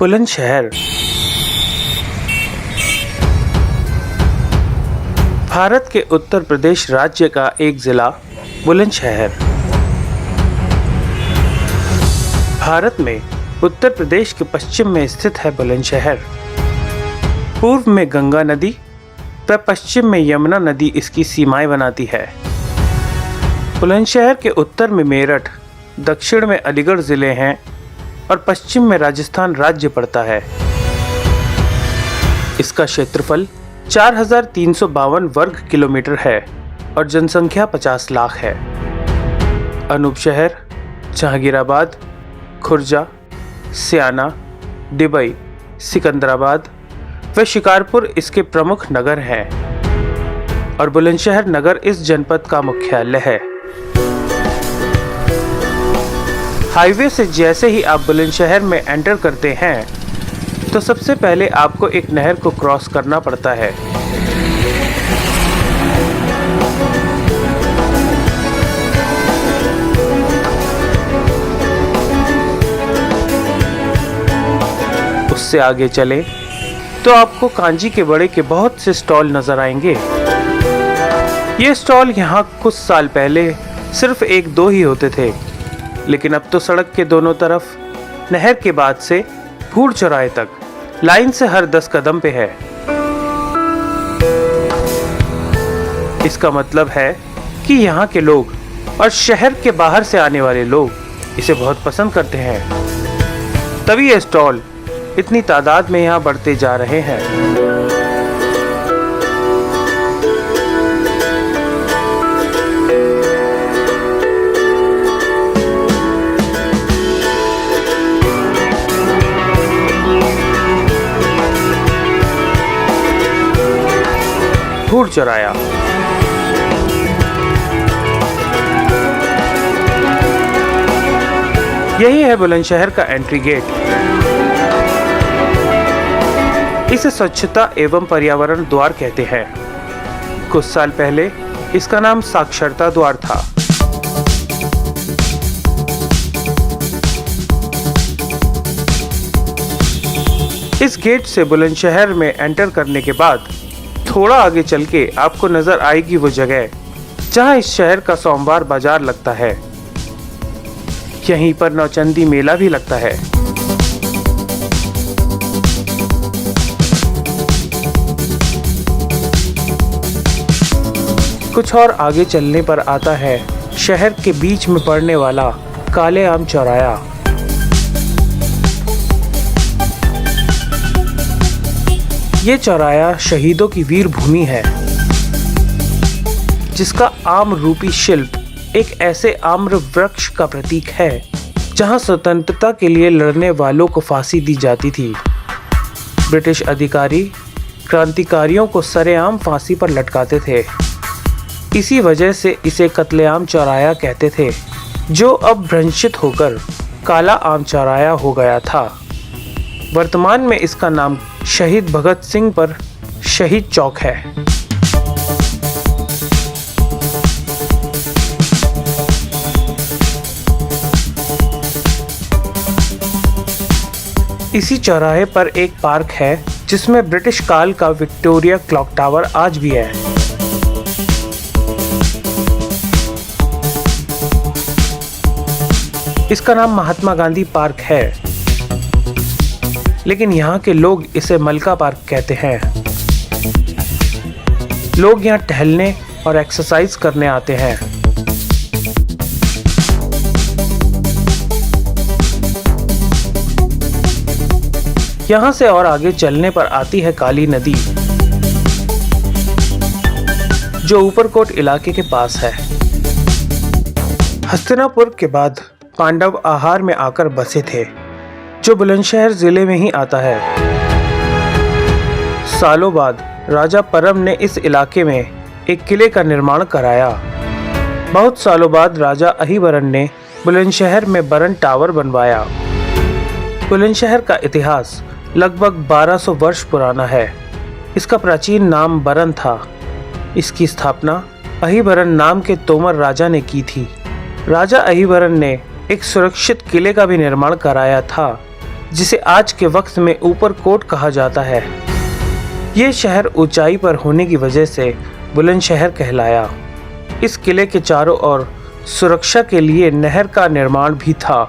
बुलंदशहर भारत के उत्तर प्रदेश राज्य का एक जिला बुलंदशहर। भारत में उत्तर प्रदेश के पश्चिम में स्थित है बुलंदशहर। पूर्व में गंगा नदी व पश्चिम में यमुना नदी इसकी सीमाएं बनाती है। बुलंदशहर के उत्तर में मेरठ, दक्षिण में अलीगढ़ जिले हैं और पश्चिम में राजस्थान राज्य पड़ता है। इसका क्षेत्रफल 4,352 वर्ग किलोमीटर है और जनसंख्या 50 लाख है। अनूपशहर, जहांगीराबाद, खुर्जा, सियाना, डिबई, सिकंदराबाद व शिकारपुर इसके प्रमुख नगर हैं और बुलंदशहर नगर इस जनपद का मुख्यालय है। हाईवे से जैसे ही आप बुलंदशहर में एंटर करते हैं तो सबसे पहले आपको एक नहर को क्रॉस करना पड़ता है। उससे आगे चलें तो आपको कांजी के बड़े के बहुत से स्टॉल नजर आएंगे। ये स्टॉल यहाँ कुछ साल पहले सिर्फ 1-2 ही होते थे, लेकिन अब तो सड़क के दोनों तरफ नहर के बाद से भूड़ चौराहे तक लाइन से हर 10 कदम पे है। इसका मतलब है कि यहाँ के लोग और शहर के बाहर से आने वाले लोग इसे बहुत पसंद करते हैं। तभी ये स्टॉल इतनी तादाद में यहाँ बढ़ते जा रहे हैं। भूड़ चौराया यही है बुलंदशहर का एंट्री गेट। इसे स्वच्छता एवं पर्यावरण द्वार कहते हैं। कुछ साल पहले इसका नाम साक्षरता द्वार था। इस गेट से बुलंदशहर में एंटर करने के बाद थोड़ा आगे चल के आपको नजर आएगी वो जगह जहां इस शहर का सोमवार बाजार लगता है। यहीं पर नौचंदी मेला भी लगता है। कुछ और आगे चलने पर आता है शहर के बीच में पड़ने वाला काले आम चौराया। ये चौराया शहीदों की वीर भूमि है, जिसका आम रूपी शिल्प एक ऐसे आम्र वृक्ष का प्रतीक है जहां स्वतंत्रता के लिए लड़ने वालों को फांसी दी जाती थी। ब्रिटिश अधिकारी क्रांतिकारियों को सरेआम फांसी पर लटकाते थे। इसी वजह से इसे कत्लेआम चौराया कहते थे, जो अब भ्रंशित होकर काला आम चौराया हो गया था। वर्तमान में इसका नाम शहीद भगत सिंह पर शहीद चौक है। इसी चौराहे पर एक पार्क है जिसमें ब्रिटिश काल का विक्टोरिया क्लॉक टावर आज भी है। इसका नाम महात्मा गांधी पार्क है, लेकिन यहाँ के लोग इसे मलका पार्क कहते हैं। लोग यहाँ टहलने और एक्सरसाइज करने आते हैं। यहाँ से और आगे चलने पर आती है काली नदी, जो ऊपरकोट इलाके के पास है। हस्तिनापुर के बाद पांडव आहार में आकर बसे थे, जो बुलंदशहर जिले में ही आता है। सालों बाद राजा परम ने इस इलाके में एक किले का निर्माण कराया। बहुत सालों बाद राजा अहिबरन ने बुलंदशहर में बरन टावर बनवाया। बुलंदशहर का इतिहास लगभग 1200 वर्ष पुराना है। इसका प्राचीन नाम बरन था। इसकी स्थापना अहिबरन नाम के तोमर राजा ने की थी। राजा अहिबरन ने एक सुरक्षित किले का भी निर्माण कराया था, जिसे आज के वक्त में ऊपरकोट कहा जाता है। ये शहर ऊंचाई पर होने की वजह से बुलंदशहर कहलाया। इस किले के चारों ओर सुरक्षा के लिए नहर का निर्माण भी था।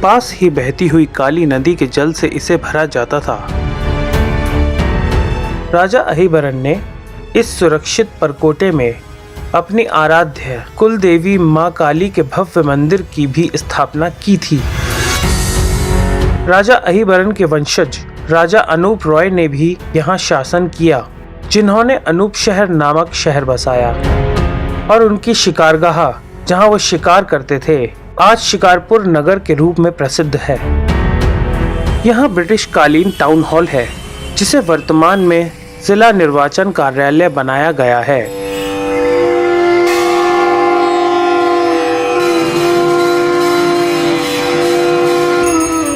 पास ही बहती हुई काली नदी के जल से इसे भरा जाता था। राजा अहिबरन ने इस सुरक्षित परकोटे में अपनी आराध्य कुल देवी मां काली के भव्य मंदिर की भी स्थापना की थी। राजा अहिबरन के वंशज राजा अनूप रॉय ने भी यहाँ शासन किया, जिन्होंने अनूप शहर नामक शहर बसाया और उनकी शिकारगाह जहाँ वो शिकार करते थे आज शिकारपुर नगर के रूप में प्रसिद्ध है। यहाँ ब्रिटिश कालीन टाउन हॉल है, जिसे वर्तमान में जिला निर्वाचन कार्यालय बनाया गया है।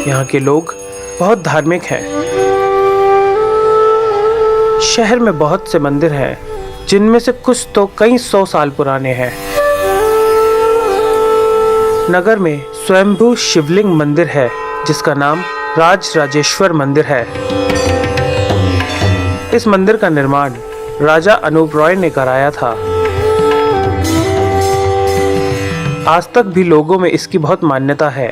यहाँ के लोग बहुत धार्मिक हैं। शहर में बहुत से मंदिर हैं, जिनमें से कुछ तो कई 100 साल पुराने हैं। नगर में स्वयंभू शिवलिंग मंदिर है, जिसका नाम राजराजेश्वर मंदिर है। इस मंदिर का निर्माण राजा अनूप रॉय ने कराया था। आज तक भी लोगों में इसकी बहुत मान्यता है।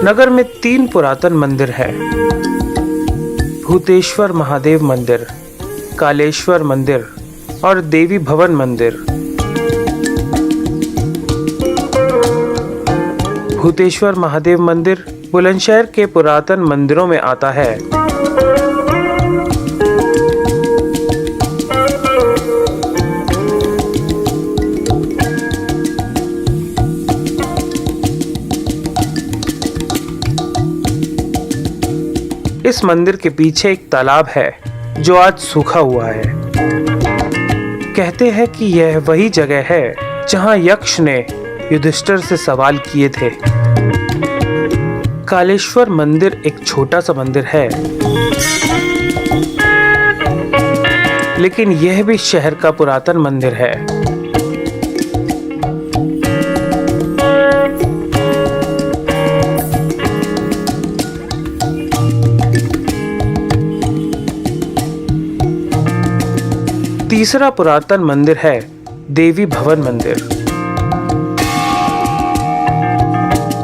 नगर में 3 पुरातन मंदिर हैं। भूतेश्वर महादेव मंदिर, कालेश्वर मंदिर और देवी भवन मंदिर। भूतेश्वर महादेव मंदिर बुलंदशहर के पुरातन मंदिरों में आता है। इस मंदिर के पीछे एक तालाब है, जो आज सूखा हुआ है। कहते हैं कि यह वही जगह है जहां यक्ष ने युधिष्ठिर से सवाल किए थे। कालेश्वर मंदिर एक छोटा सा मंदिर है, लेकिन यह भी शहर का पुरातन मंदिर है। तीसरा पुरातन मंदिर है देवी भवन मंदिर।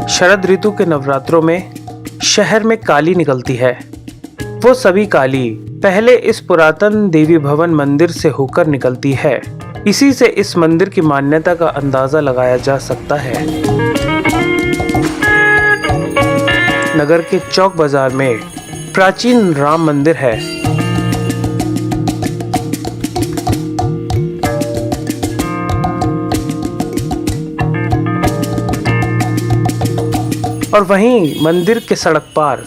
शरद ऋतु के नवरात्रों में शहर में काली निकलती है। वो सभी काली पहले इस पुरातन देवी भवन मंदिर से होकर निकलती है। इसी से इस मंदिर की मान्यता का अंदाजा लगाया जा सकता है। नगर के चौक बाजार में प्राचीन राम मंदिर है। और वहीं मंदिर के सड़क पार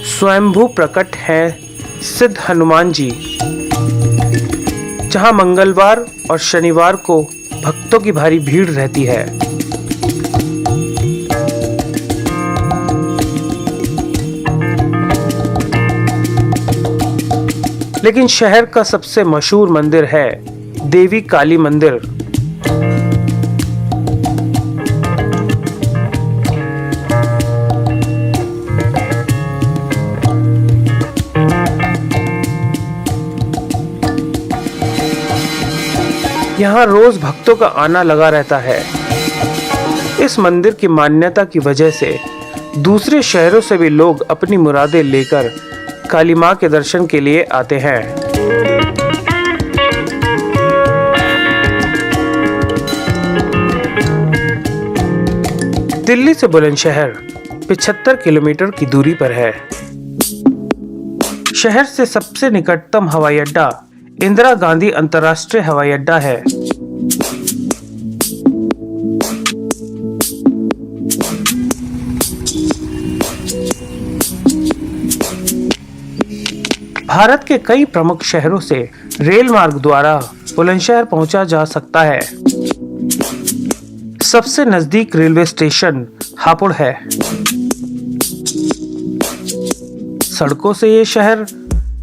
स्वयंभू प्रकट हैं सिद्ध हनुमान जी, जहां मंगलवार और शनिवार को भक्तों की भारी भीड़ रहती है। लेकिन शहर का सबसे मशहूर मंदिर है देवी काली मंदिर। यहाँ रोज भक्तों का आना लगा रहता है। इस मंदिर की मान्यता की वजह से दूसरे शहरों से भी लोग अपनी मुरादें लेकर काली मां के दर्शन के लिए आते हैं। दिल्ली से बुलंदशहर 75 किलोमीटर की दूरी पर है। शहर से सबसे निकटतम हवाई अड्डा इंदिरा गांधी अंतर्राष्ट्रीय हवाई अड्डा है। भारत के कई प्रमुख शहरों से रेल मार्ग द्वारा बुलंदशहर पहुंचा जा सकता है। सबसे नजदीक रेलवे स्टेशन हापुड़ है। सड़कों से ये शहर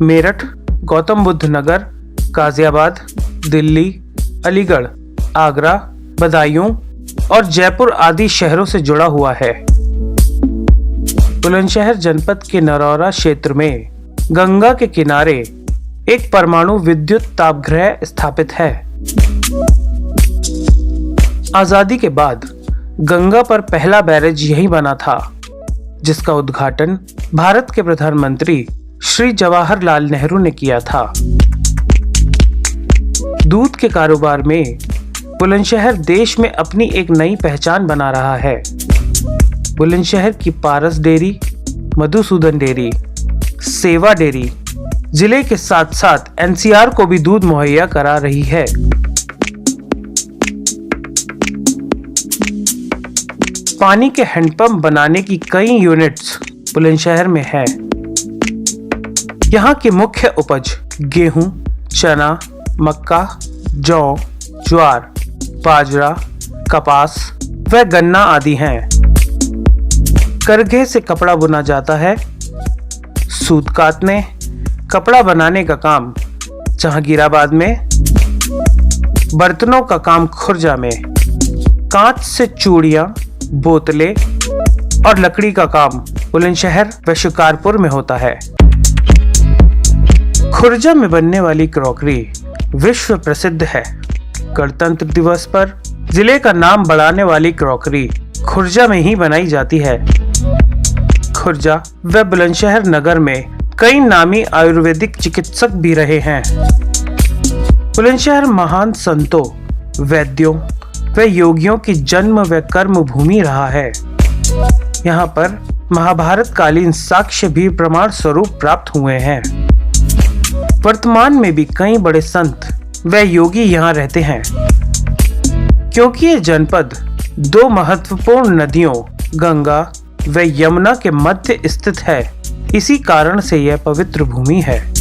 मेरठ, गौतम बुद्ध नगर, गाजियाबाद, दिल्ली, अलीगढ़, आगरा, बदायूं और जयपुर आदि शहरों से जुड़ा हुआ है। बुलंदशहर जनपद के नरौरा क्षेत्र में गंगा के किनारे एक परमाणु विद्युत तापगृह स्थापित है। आजादी के बाद गंगा पर पहला बैरेज यही बना था, जिसका उद्घाटन भारत के प्रधानमंत्री श्री जवाहरलाल नेहरू ने किया था। दूध के कारोबार में बुलंदशहर देश में अपनी एक नई पहचान बना रहा है। बुलंदशहर की पारस डेयरी, मधुसूदन डेयरी, सेवा डेयरी जिले के साथ साथ एनसीआर को भी दूध मुहैया करा रही है। पानी के हैंडपंप बनाने की कई यूनिट्स बुलंदशहर में है। यहाँ की मुख्य उपज गेहूं, चना, मक्का, जौ, ज्वार, बाजरा, कपास व गन्ना आदि हैं। करघे से कपड़ा बुना जाता है। सूत काटने, कपड़ा बनाने का काम जहांगीराबाद में, बर्तनों का काम खुर्जा में, कांच से चूड़ियां, बोतलें और लकड़ी का काम बुलंदशहर व शिकारपुर में होता है। खुर्जा में बनने वाली क्रॉकरी विश्व प्रसिद्ध है। गणतंत्र दिवस पर जिले का नाम बढ़ाने वाली क्रॉकरी खुर्जा में ही बनाई जाती है। खुर्जा व बुलंदशहर नगर में कई नामी आयुर्वेदिक चिकित्सक भी रहे हैं। बुलंदशहर महान संतों, वैद्यों व योगियों की जन्म व कर्म भूमि रहा है। यहाँ पर महाभारत कालीन साक्ष्य भी प्रमाण स्वरूप प्राप्त हुए हैं। वर्तमान में भी कई बड़े संत व योगी यहाँ रहते हैं। क्योंकि ये जनपद दो महत्वपूर्ण नदियों गंगा व यमुना के मध्य स्थित है, इसी कारण से यह पवित्र भूमि है।